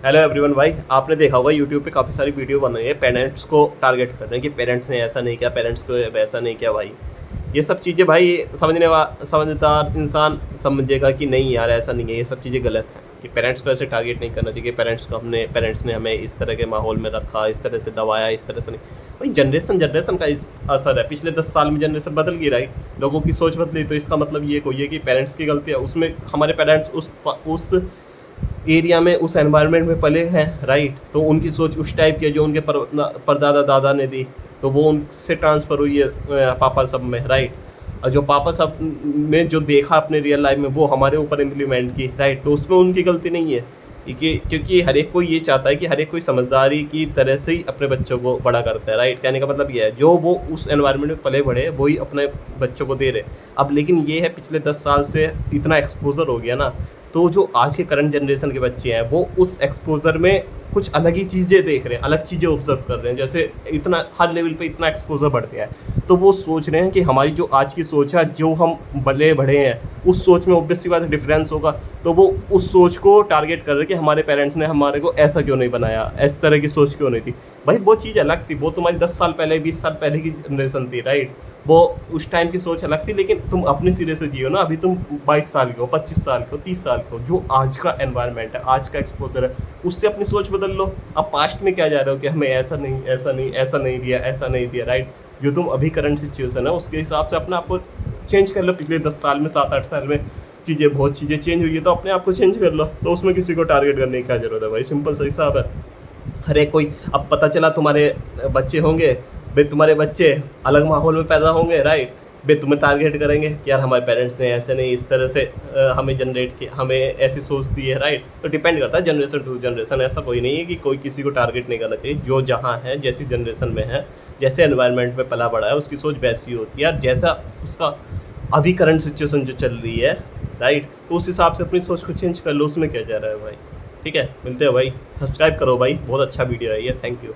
Hello everyone भाई, आपने देखा होगा यूट्यूब पे काफ़ी सारी वीडियो बन रही है पेरेंट्स को टारगेट कर रहे हैं कि पेरेंट्स ने ऐसा नहीं किया, पेरेंट्स को वैसा नहीं किया। भाई ये सब चीज़ें भाई समझदार इंसान समझेगा कि नहीं यार ऐसा नहीं है, ये सब चीज़ें गलत हैं कि पेरेंट्स को ऐसे टारगेट नहीं करना चाहिए। पेरेंट्स ने हमें इस तरह के माहौल में रखा, इस तरह से दबाया, इस तरह से नहीं। भाई जनरेशन का इस असर है। पिछले 10 साल में जनरेशन बदल गई, राइट। लोगों की सोच बदली, तो इसका मतलब ये कोई है कि पेरेंट्स की गलती है। उसमें हमारे पेरेंट्स उस एरिया में, उस एनवायरनमेंट में पले हैं, राइट। तो उनकी सोच उस टाइप की है जो उनके परदादा दादा ने दी, तो वो उनसे ट्रांसफ़र हुई है पापा सब में, राइट। और जो पापा सब ने जो देखा अपने रियल लाइफ में वो हमारे ऊपर इम्प्लीमेंट की, राइट। तो उसमें उनकी गलती नहीं है कि क्योंकि हर एक कोई ये चाहता है कि हर एक कोई समझदारी की तरह से ही अपने बच्चों को बड़ा करता है, राइट। कहने का मतलब ये है जो वो उस एनवायरनमेंट में पले बढ़े वही अपने बच्चों को दे रहे। अब लेकिन ये है पिछले 10 साल से इतना एक्सपोजर हो गया ना, तो जो आज के करंट जनरेशन के बच्चे हैं वो उस एक्सपोज़र में कुछ अलग ही चीज़ें देख रहे हैं, अलग चीज़ें ऑब्ज़र्व कर रहे हैं। जैसे इतना हर लेवल पे इतना एक्सपोज़र बढ़ गया है, तो वो सोच रहे हैं कि हमारी जो आज की सोच है, जो हम पले बढ़े हैं, उस सोच में ऑब्वियस सी बात है डिफरेंस होगा। तो वो उस सोच को टारगेट कर रहे हैं कि हमारे पेरेंट्स ने हमारे को ऐसा क्यों नहीं बनाया, इस तरह की सोच क्यों नहीं थी। भाई वो चीज़ अलग थी, वो तुम्हारी 10 साल पहले, 20 साल पहले की जनरेशन थी, राइट। वो उस टाइम की सोच अलग थी, लेकिन तुम अपने सिरे से जियो ना। अभी तुम 22 साल के हो, 25 साल के हो, 30 साल के हो। जो आज का एनवायरनमेंट है, आज का एक्सपोजर है, उससे अपनी सोच बदल लो। अब पास्ट में क्या जा रहे हो कि हमें ऐसा नहीं, ऐसा नहीं, ऐसा नहीं दिया, ऐसा नहीं दिया, राइट। जो तुम अभी करंट सिचुएशन है उसके हिसाब से अपने आप को चेंज कर लो। पिछले 10 साल में, 7-8 साल में बहुत चीज़ें चेंज हुई है, तो अपने आप को चेंज कर लो। तो उसमें किसी को टारगेट करने की क्या ज़रूरत है भाई, सिंपल सा हिसाब है। हर एक कोई, अब पता चला तुम्हारे बच्चे होंगे, बे तुम्हारे बच्चे अलग माहौल में पैदा होंगे, राइट। बे तुम्हें टारगेट करेंगे कि यार हमारे पेरेंट्स ने ऐसे नहीं, इस तरह से हमें जनरेट किया, हमें ऐसी सोच दी है, राइट। तो डिपेंड करता है जनरेशन टू जनरेशन। ऐसा कोई नहीं है कि कोई किसी को टारगेट नहीं करना चाहिए। जो जहाँ है, जैसी जनरेशन में है, जैसे एनवायरनमेंट में पला बड़ा है, उसकी सोच वैसी होती है। और जैसा उसका अभी करंट सिचुएशन जो चल रही है, राइट, तो उस हिसाब से अपनी सोच को चेंज कर लो। उसमें क्या जा रहा है भाई। ठीक है, मिलते हैं भाई। सब्सक्राइब करो भाई, बहुत अच्छा वीडियो है ये। Thank you.